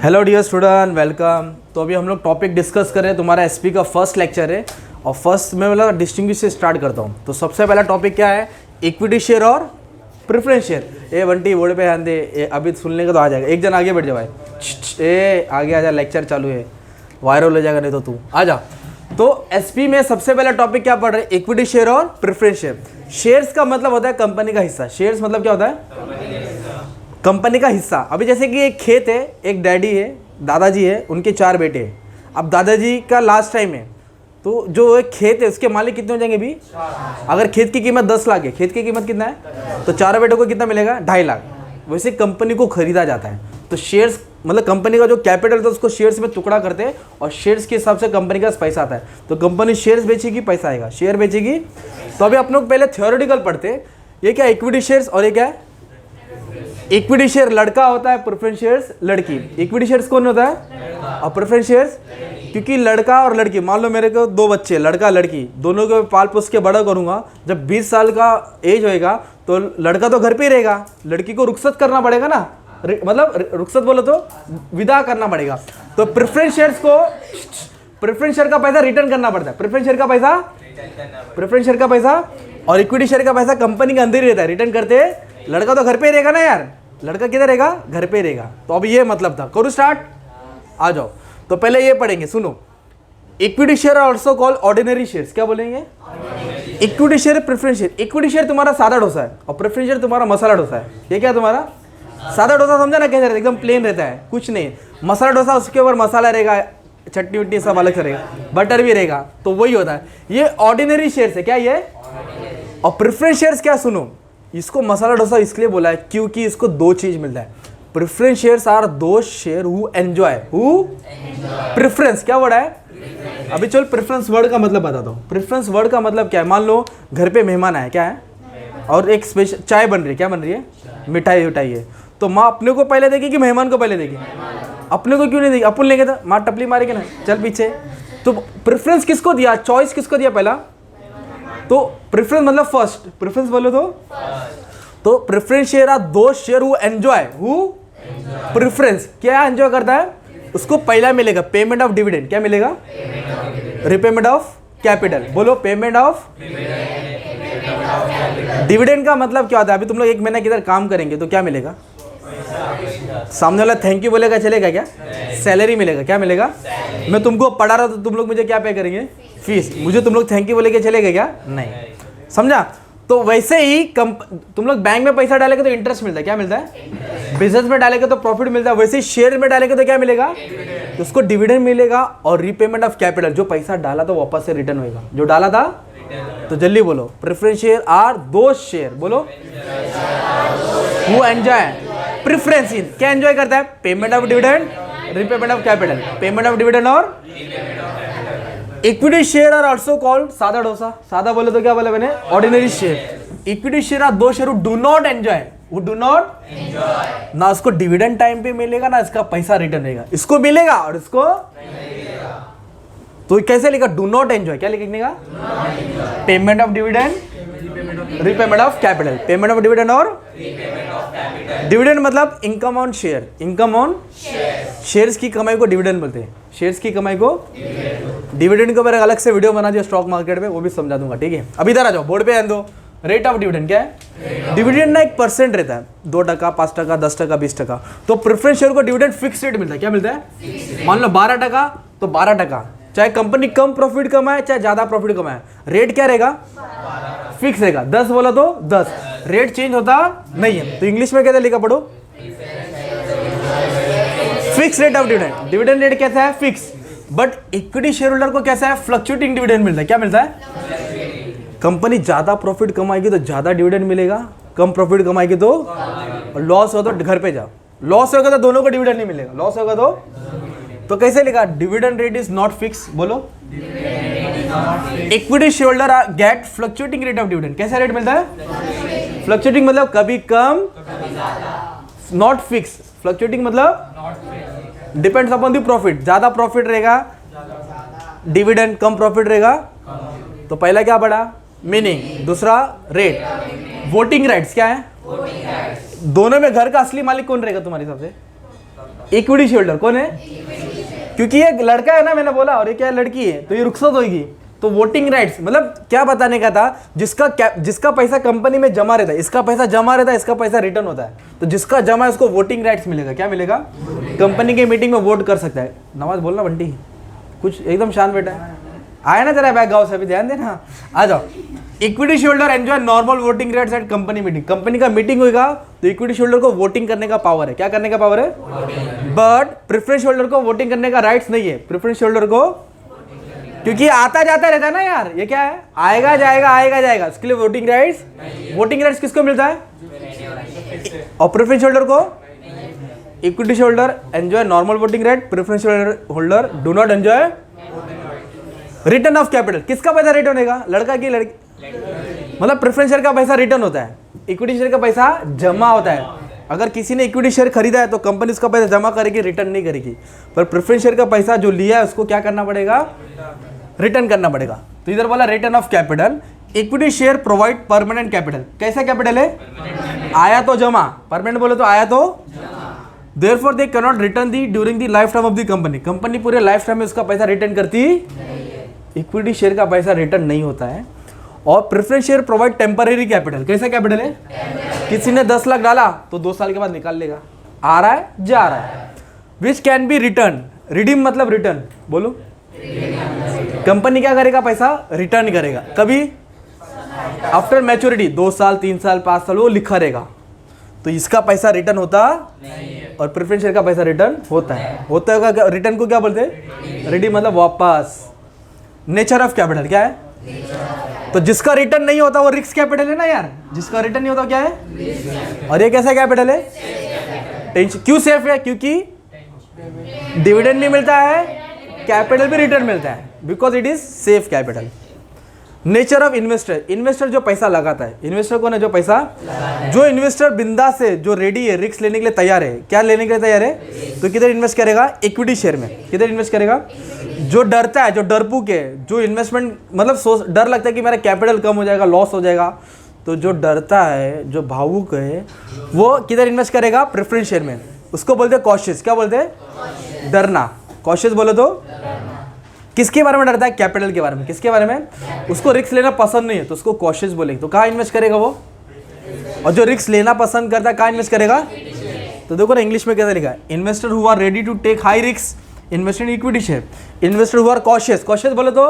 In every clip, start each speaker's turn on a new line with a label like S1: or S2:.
S1: Hello dear student, welcome. तो अभी हम लोग टॉपिक डिस्कस कर रहे हैं। तुम्हारा एसपी का फर्स्ट लेक्चर है और फर्स्ट में मतलब डिस्टिंग्विश से स्टार्ट करता हूँ। तो सबसे पहला टॉपिक क्या है? इक्विटी शेयर और प्रेफरेंस शेयर। ए बंटी बोर्ड पे ध्यान दे, अभी सुनने का तो आ जाएगा। एक जन आगे बैठ जा भाई। ए आगे आ जा, लेक्चर चालू है, वायरल हो जाएगा नहीं तो तू आ जा। तो एसपी में सबसे पहला टॉपिक क्या पढ़ रहे हैं? इक्विटी शेयर और प्रेफरेंस शेयर। शेयर्स का मतलब होता है कंपनी का हिस्सा। शेयर्स मतलब क्या होता है? कंपनी का हिस्सा। अभी जैसे कि एक खेत है, एक डैडी है, दादाजी है, उनके 4 बेटे हैं। अब दादाजी का लास्ट टाइम है, तो जो एक खेत है उसके मालिक कितने हो जाएंगे भी? अगर खेत की कीमत 10 लाख है, खेत की कीमत कितना है? तो 4 बेटों को कितना मिलेगा? 2.5 लाख। वैसे कंपनी को खरीदा जाता है। तो शेयर्स मतलब कंपनी का जो कैपिटल था उसको शेयर्स में टुकड़ा करते हैं और शेयर्स के हिसाब से कंपनी का पैसा आता है। तो कंपनी शेयर्स बेचेगी, पैसा आएगा, शेयर बेचेगी। तो अभी अपन लोग पहले थ्योरेटिकल पढ़ते हैं। ये क्या? Equity shares. और ये क्या है? इक्विटी शेयर लड़का होता है, प्रेफरेंस शेयर्स लड़की। इक्विटी शेयर्स कौन होता है और प्रेफरेंस शेयर्स? क्योंकि लड़का और लड़की, मान लो मेरे को 2 बच्चे, लड़का लड़की, दोनों को पाल पोस के बड़ा करूंगा। जब 20 साल का एज होएगा तो लड़का तो घर पे ही रहेगा, लड़की को रुखसत करना पड़ेगा ना, मतलब रुखसत बोलो तो विदा करना पड़ेगा। तो प्रेफरेंस शेयर्स को, प्रेफरेंस शेयर का पैसा रिटर्न करना पड़ता है। प्रेफरेंस शेयर का पैसा और इक्विटी शेयर का पैसा कंपनी के अंदर ही रहता है, रिटर्न करते हैं। लड़का तो घर पे ही रहेगा ना यार, लड़का किधर रहेगा? घर पे रहेगा। तो अब ये मतलब था। करूँ स्टार्ट? आ जाओ। तो पहले ये पढ़ेंगे, सुनो। Equity share also called ordinary shares. क्या बोलेंगे? Equity share, preference share. Equity share तुम्हारा सादा डोसा है और प्रेफरेंस शेयर तुम्हारा मसाला डोसा है। ये क्या तुम्हारा? सादा डोसा समझा ना कैसे रहता है? एकदम प्लेन रहता है, कुछ नहीं। मसाला डोसा, उसके ऊपर मसाला रहेगा, चटनी वटनी सब अलग से रहेगा, बटर भी रहेगा। तो वही होता है। ये ऑर्डिनरी शेयर्स है। क्या ये? और प्रेफरेंस शेयर्स क्या? सुनो, इसको मसाला डोसा इसलिए बोला है क्योंकि इसको 2 चीज मिलता है। Preference shares are those share who enjoy, preference क्या वर्ड है? अभी चल प्रेफरेंस वर्ड का मतलब बताता हूँ। प्रेफरेंस वर्ड का मतलब क्या है? मान लो घर पे मेहमान आए, क्या है, और एक स्पेशल चाय बन रही है। क्या बन रही है? मिठाई उठाई है। तो माँ अपने को पहले देगी कि मेहमान को पहले देगी? अपने को क्यों नहीं देगी? अपन लेंगे तो माँ टपली मारेगी ना, चल पीछे। तो प्रेफरेंस किसको दिया? चॉइस किसको दिया पहला? तो प्रेफरेंस मतलब फर्स्ट। प्रेफरेंस बोलो तो preference share are those share who enjoy, preference क्या एंजॉय करता है? उसको पहला मिलेगा पेमेंट ऑफ डिविडेंड। क्या मिलेगा? Repayment of capital. बोलो, पेमेंट ऑफ डिविडेंड का मतलब क्या होता है? अभी तुम लोग 1 महीना किधर काम करेंगे तो क्या मिलेगा? सामने वाला थैंक यू बोलेगा, चलेगा क्या? सैलरी मिलेगा। क्या मिलेगा? मैं तुमको पढ़ा रहा हूं तो तुम लोग मुझे क्या पे करेंगे? फीस। मुझे तुम लोग थैंक यू बोलेगे चलेगा क्या? नहीं। समझा? तो वैसे ही तुम लोग बैंक में पैसा डालेंगे तो इंटरेस्ट मिलता है। क्या मिलता है? बिजनेस में डालेंगे तो प्रॉफिट मिलता है। वैसे ही शेयर में डालेंगे तो क्या मिलेगा? तो उसको डिविडेंड मिलेगा और रीपेमेंट ऑफ कैपिटल। जो पैसा डाला तो वापस से रिटर्न होगा, जो डाला था। तो जल्दी बोलो, preference share are those share, बोलो, हु एंजॉय प्रेफरेंस इन। क्या एंजॉय करता है? Payment of dividend, repayment of capital, payment of dividend और equity share are also called सादा डोसा। सादा बोले तो क्या बोले मैंने? Ordinary share. Equity share are those share who do not enjoy, who do not enjoy. ना उसको डिविडेंड टाइम पे मिलेगा ना इसका पैसा रिटर्न रहेगा। इसको मिलेगा और इसको तो कैसे लिखा? Do not enjoy. क्या लिखने का? Payment of dividend, repayment of capital, payment of dividend और डिविडेंड मतलब income on share. Income on shares की कमाई को डिविडेंड बोलते हैं। शेयर्स की कमाई को डिविडेंड के ऊपर अलग से वीडियो बना दिया स्टॉक मार्केट में, वो भी समझा दूंगा। ठीक है, अब इधर आ जाओ, बोर्ड पे आन दो। रेट ऑफ डिविडेंड क्या है? डिविडेंड ना एक परसेंट रहता है, 2%, 5%, 10%, 20%। तो प्रेफरेंस शेयर को डिविडेंड फिक्स रेट मिलता है। क्या मिलता है? मान लो 12% तो 12%, चाहे कंपनी कम प्रॉफिट कमाए चाहे ज्यादा प्रॉफिट कमाए, रेट क्या रहेगा? फिक्स रहेगा। 10 बोला तो 10, रेट चेंज होता नहीं है। तो इंग्लिश में कैसे लिखा पढ़ो? Fix rate of dividend. Dividend rate कैसा है? Fix. But equity share holder को कैसा है? फ्लक्चुएटिंग डिविडेंड मिलता है। क्या मिलता है? कंपनी ज्यादा प्रॉफिट कमाएगी तो ज्यादा डिविडेंड मिलेगा, कम प्रॉफिट कमाएगी तो लॉस हो तो घर पे जाओ। लॉस होगा तो दोनों को डिविडेंड नहीं मिलेगा। लॉस होगा तो कैसे लिखा? Dividend rate is not fix. बोलो, equity share holder get fluctuating rate of dividend. कैसा रेट मिलता है? फ्लक्चुएटिंग मतलब कभी कम, नॉट फिक्स। फ्लक्चुएटिंग मतलब डिपेंड्स अपॉन द प्रॉफिट। ज्यादा प्रॉफिट रहेगा डिविडेंड, कम प्रॉफिट रहेगा। तो पहला क्या पड़ा? मीनिंग। दूसरा रेट। वोटिंग राइट्स क्या है? दोनों में घर का असली मालिक कौन रहेगा तुम्हारे हिसाब से? इक्विटी शेयर होल्डर कौन है? क्योंकि ये लड़का है ना, मैंने बोला, और ये क्या लड़की है, तो ये रुखसत होगी। तो वोटिंग राइट्स मतलब क्या बताने का था, जिसका पैसा कंपनी में जमा रहता है, इसका पैसा जमा रहता है, इसका पैसा रिटर्न होता है, तो जिसका जमा है उसको वोटिंग राइट्स मिलेगा। क्या मिलेगा? कंपनी के मीटिंग में वोट कर सकता है। नमाज बोलना बंटी, कुछ एकदम शांत बैठा है, आया ना तेरा बैग गाँव से, अभी ध्यान देना, आ जाओ। Equity shareholder enjoy normal voting rights at company meeting. Company का मीटिंग होगा तो इक्विटी शेयरहोल्डर को वोटिंग करने का पावर है। क्या करने का पावर है? बट प्रेफरेंस शेयरहोल्डर को वोटिंग करने का राइट्स नहीं है। प्रेफरेंस शेयरहोल्डर को, क्योंकि आता जाता रहता है ना यार, ये क्या है, आएगा जाएगा आएगा जाएगा, इसके लिए वोटिंग राइट्स किसको मिलता है? और प्रेफरेंस होल्डर को, equity shareholder enjoy normal voting right, preference holder do not enjoy return of capital. किसका पैसा रिटर्न होगा? लड़का की लड़की, मतलब प्रेफरेंस शेयर का पैसा रिटर्न होता है, इक्विटी शेयर का पैसा जमा होता है। अगर किसी ने इक्विटी शेयर खरीदा है तो कंपनी उसका पैसा जमा करेगी, रिटर्न नहीं करेगी। पर प्रेफरेंस शेयर का पैसा जो लिया है उसको क्या करना पड़ेगा? रिटर्न करना पड़ेगा। तो इधर बोला return of capital. Equity share provide permanent capital. कैसा कैपिटल है? आया तो जमा, परमानेंट बोले तो आया तो। Therefore they can not return the during the life time of the company. Company पूरे लाइफ टाइम में उसका पैसा रिटर्न करती, इक्विटी शेयर का पैसा रिटर्न नहीं होता है। और preference share provide temporary capital. कैसा कैपिटल है? किसी ने 10 लाख डाला तो 2 साल के बाद निकाल लेगा, आ रहा है जा रहा है। Which can be return. Redeem मतलब रिटर्न, बोलो। कंपनी क्या करेगा? पैसा रिटर्न करेगा। कभी? आफ्टर मैच्योरिटी, 2 साल 3 साल 5 साल, वो लिखा रहेगा। तो इसका पैसा रिटर्न होता और प्रेफरेंस शेयर का पैसा रिटर्न होता है। होता है रिटर्न को क्या बोलते हैं? रिडीम मतलब वापस। नेचर ऑफ कैपिटल क्या है? तो जिसका रिटर्न नहीं होता वो रिस्क कैपिटल है ना यार। जिसका रिटर्न नहीं होता क्या है? और ये कैसा कैपिटल है? टेंशन। क्यों सेफ है? क्योंकि डिविडेंड भी मिलता है, कैपिटल भी रिटर्न मिलता है, because it is safe capital. Nature of investor. Investor जो पैसा लगाता है, इन्वेस्टर कौन है? जो पैसा, जो इन्वेस्टर बिंदास से, जो रेडी है, रिस्क लेने के लिए तैयार है। क्या लेने के लिए तैयार है? तो किधर इन्वेस्ट करेगा? इक्विटी शेयर में। किधर इन्वेस्ट करेगा? जो डरता है, जो डरपूक है, जो इन्वेस्टमेंट मतलब डर लगता है कि मेरा कैपिटल कम हो जाएगा, लॉस हो जाएगा, तो जो डरता है, जो भावुक है, वो किधर इन्वेस्ट करेगा? प्रेफरेंस शेयर में। उसको बोलते हैं कॉशियस। क्या बोलते हैं? डरना। कॉशियस बोलो तो किसके बारे में डरता है? कैपिटल के बारे में। किसके बारे में? उसको रिस्क लेना पसंद नहीं है तो उसको कॉशियस बोलेंगे। तो कहाँ इन्वेस्ट करेगा वो? और जो रिस्क लेना पसंद करता है कहाँ इन्वेस्ट करेगा? तो देखो ना इंग्लिश में कैसे लिखा है, investor who are ready to take high risk invest in equity share. Investor who are cautious, cautious बोले तो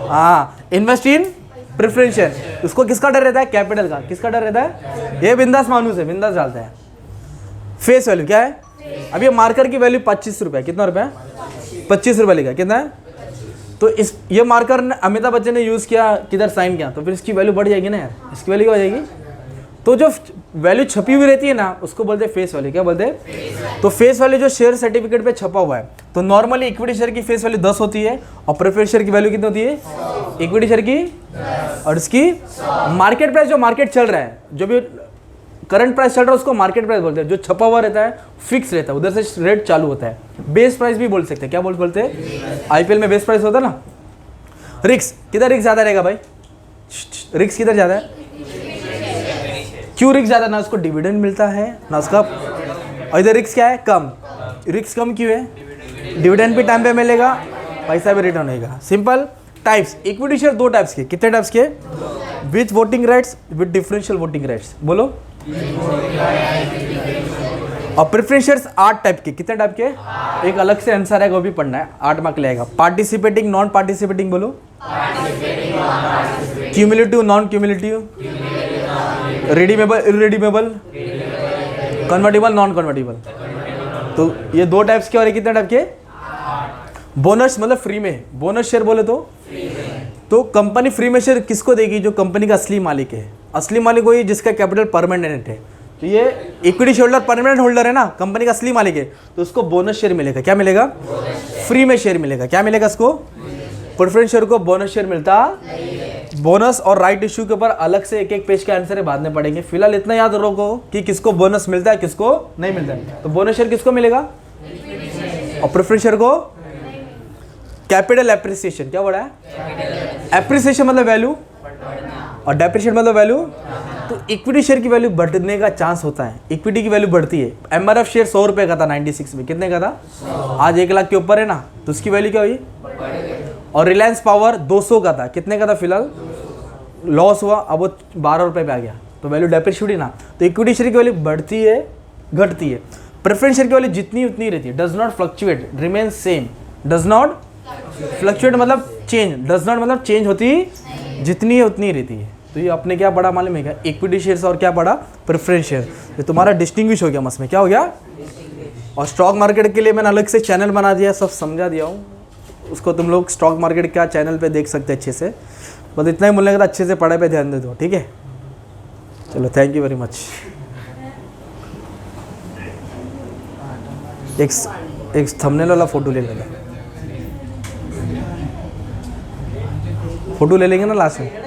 S1: हाँ, इन्वेस्ट इन प्रेफरेंस शेयर। उसको किसका डर रहता है? कैपिटल का। किसका डर रहता है? ये बिंदास मानुस है, बिंदास डालता है। फेस वैल्यू क्या है? अब ये मार्कर की वैल्यू 25 रुपये। कितना रुपये? 25 रुपये लिखा। कितना है? तो इस ये मार्कर ने अमिताभ बच्चन ने यूज़ किया, किधर साइन किया, तो फिर इसकी वैल्यू बढ़ जाएगी ना यार। इसकी वैल्यू क्या हो जाएगी? तो जो वैल्यू छपी हुई रहती है ना उसको बोलते हैं फेस वैल्यू। क्या बोलते हैं? तो फेस वैल्यू जो शेयर सर्टिफिकेट पे छपा हुआ है, तो नॉर्मली इक्विटी शेयर की फेस वैल्यू 10 होती है और प्रेफरेंस शेयर की वैल्यू कितनी होती है? इक्विटी शेयर की, और इसकी मार्केट प्राइस, जो मार्केट चल रहा है, जो भी करंट प्राइस चल रहा है उसको मार्केट प्राइस बोलते हैं। जो छपा हुआ रहता है फिक्स रहता है, उधर से रेट चालू होता है। बेस प्राइस भी बोल सकते हैं। क्या बोलते हैं? आईपीएल में बेस प्राइस होता है ना। रिस्क, किधर रिस्क ज़्यादा रहेगा भाई? रिस्क किधर ज़्यादा है? क्यों रिस्क ज़्यादा? ना उसको डिविडेंड मिलता है ना उसका, और इधर रिस्क क्या है? कम। रिस्क कम क्यों है? डिविडेंड भी टाइम पे मिलेगा, पैसा भी रिटर्न होगा। Simple. Types, equity share 2 types के। कितने टाइप्स के? With voting rights, with differential voting rights. बोलो। और प्रेफरेंस शेयर्स 8 टाइप के। कितने टाइप के? एक अलग से आंसर है, वो भी पढ़ना है, 8 मार्क लेगा। Participating, non participating. बोलो। Cumulative, non cumulative. Redeemable, irredeemable. Convertible, non convertible. तो ये 2 टाइप्स के। और ये कितने टाइप के? बोनस मतलब फ्री में। बोनस शेयर बोले तो कंपनी फ्री में शेयर किसको देगी? जो कंपनी का असली मालिक है। असली मालिक वही जिसका कैपिटल परमानेंट है। तो ये equity share holder permanent holder है ना, कंपनी का असली मालिक है, तो उसको बोनस शेयर मिलेगा। क्या मिलेगा? फ्री में शेयर मिलेगा। क्या मिलेगा उसको? प्रेफरेंस शेयर को बोनस शेयर मिलता। बोनस और राइट इश्यू के ऊपर अलग से एक पेज के आंसर है, बाद में पढ़ेंगे। फिलहाल इतना याद रखो कि किसको बोनस मिलता है, किसको नहीं मिलता है। तो बोनस शेयर किसको मिलेगा? और प्रेफरेंस शेयर को कैपिटल एप्रिसिएशन। क्या बोला है? एप्रिसिएशन मतलब वैल्यू, और डेप्रिसिएशन मतलब वैल्यू तो इक्विटी शेयर की वैल्यू बढ़ने का चांस होता है, इक्विटी की वैल्यू बढ़ती है। एमआरएफ शेयर 100 रुपये का था 96 में, कितने का था? आज 1 लाख के ऊपर है ना, तो उसकी वैल्यू क्या हुई? और रिलायंस पावर 200 का था, कितने का था फिलहाल? लॉस हुआ, अब वो 12 रुपये पे आ गया, तो वैल्यू डेप्रिशिएट हुई ना। तो इक्विटी शेयर की वैल्यू बढ़ती है, घटती है। प्रेफरेंस शेयर की वैल्यू जितनी उतनी रहती है, does not fluctuate, remain same. Does not fluctuate मतलब चेंज, डज नॉट मतलब चेंज होती, जितनी है उतनी रहती है। तो ये आपने क्या पढ़ा मालूम है क्या? इक्विटी शेयर्स और क्या पढ़ा? Preference share. ये तुम्हारा डिस्टिंग्विश हो गया मस में, क्या हो गया? और स्टॉक मार्केट के लिए मैंने अलग से चैनल बना दिया, सब समझा दिया हूँ उसको। तुम लोग स्टॉक मार्केट का चैनल पे देख सकते हैं अच्छे से। बस इतना ही बोलने का था, अच्छे से पढ़ाई पे ध्यान दे दो, ठीक है? चलो, थैंक यू वेरी मच। एक थंबनेल वाला फोटो ले लेना, फोटो ले लेंगे ना लास्ट में।